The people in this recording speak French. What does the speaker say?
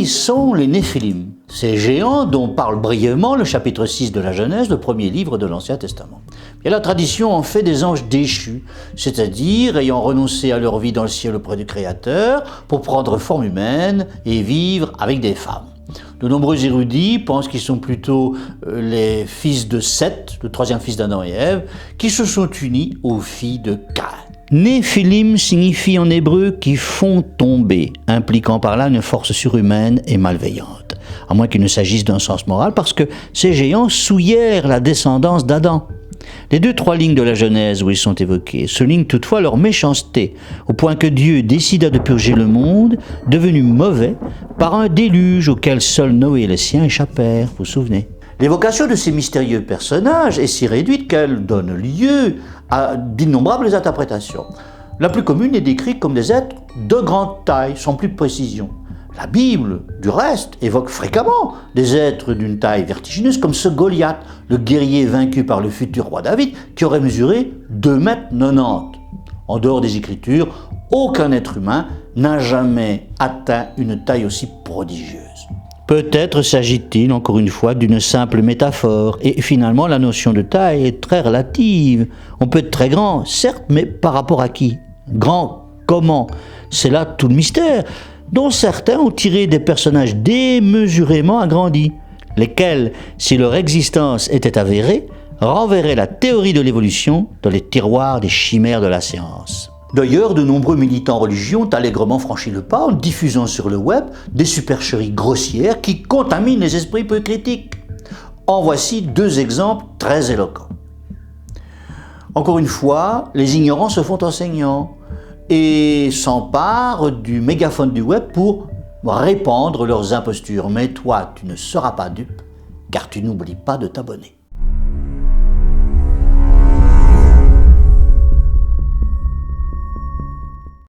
Qui sont les Néphilim? Ces géants dont parle brièvement le chapitre 6 de la Genèse, le premier livre de l'Ancien Testament. Et la tradition en fait des anges déchus, c'est-à-dire ayant renoncé à leur vie dans le ciel auprès du Créateur pour prendre forme humaine et vivre avec des femmes. De nombreux érudits pensent qu'ils sont plutôt les fils de Seth, le troisième fils d'Adam et Ève, qui se sont unis aux filles de Caïn. Néphilim signifie en hébreu « qui font tomber », impliquant par là une force surhumaine et malveillante. À moins qu'il ne s'agisse d'un sens moral, parce que ces géants souillèrent la descendance d'Adam. Les 2-3 lignes de la Genèse où ils sont évoqués soulignent toutefois leur méchanceté, au point que Dieu décida de purger le monde, devenu mauvais, par un déluge auquel seuls Noé et les siens échappèrent, vous vous souvenez. L'évocation de ces mystérieux personnages est si réduite qu'elle donne lieu à d'innombrables interprétations. La plus commune est décrite comme des êtres de grande taille, sans plus de précision. La Bible, du reste, évoque fréquemment des êtres d'une taille vertigineuse comme ce Goliath, le guerrier vaincu par le futur roi David, qui aurait mesuré 2,90 m. En dehors des Écritures, aucun être humain n'a jamais atteint une taille aussi prodigieuse. Peut-être s'agit-il, encore une fois, d'une simple métaphore, et finalement la notion de taille est très relative. On peut être très grand, certes, mais par rapport à qui? Grand comment? C'est là tout le mystère, dont certains ont tiré des personnages démesurément agrandis, lesquels, si leur existence était avérée, renverraient la théorie de l'évolution dans les tiroirs des chimères de la science. D'ailleurs, de nombreux militants religieux ont allègrement franchi le pas en diffusant sur le web des supercheries grossières qui contaminent les esprits peu critiques. En voici 2 exemples très éloquents. Encore une fois, les ignorants se font enseignants et s'emparent du mégaphone du web pour répandre leurs impostures. Mais toi, tu ne seras pas dupe, car tu n'oublies pas de t'abonner.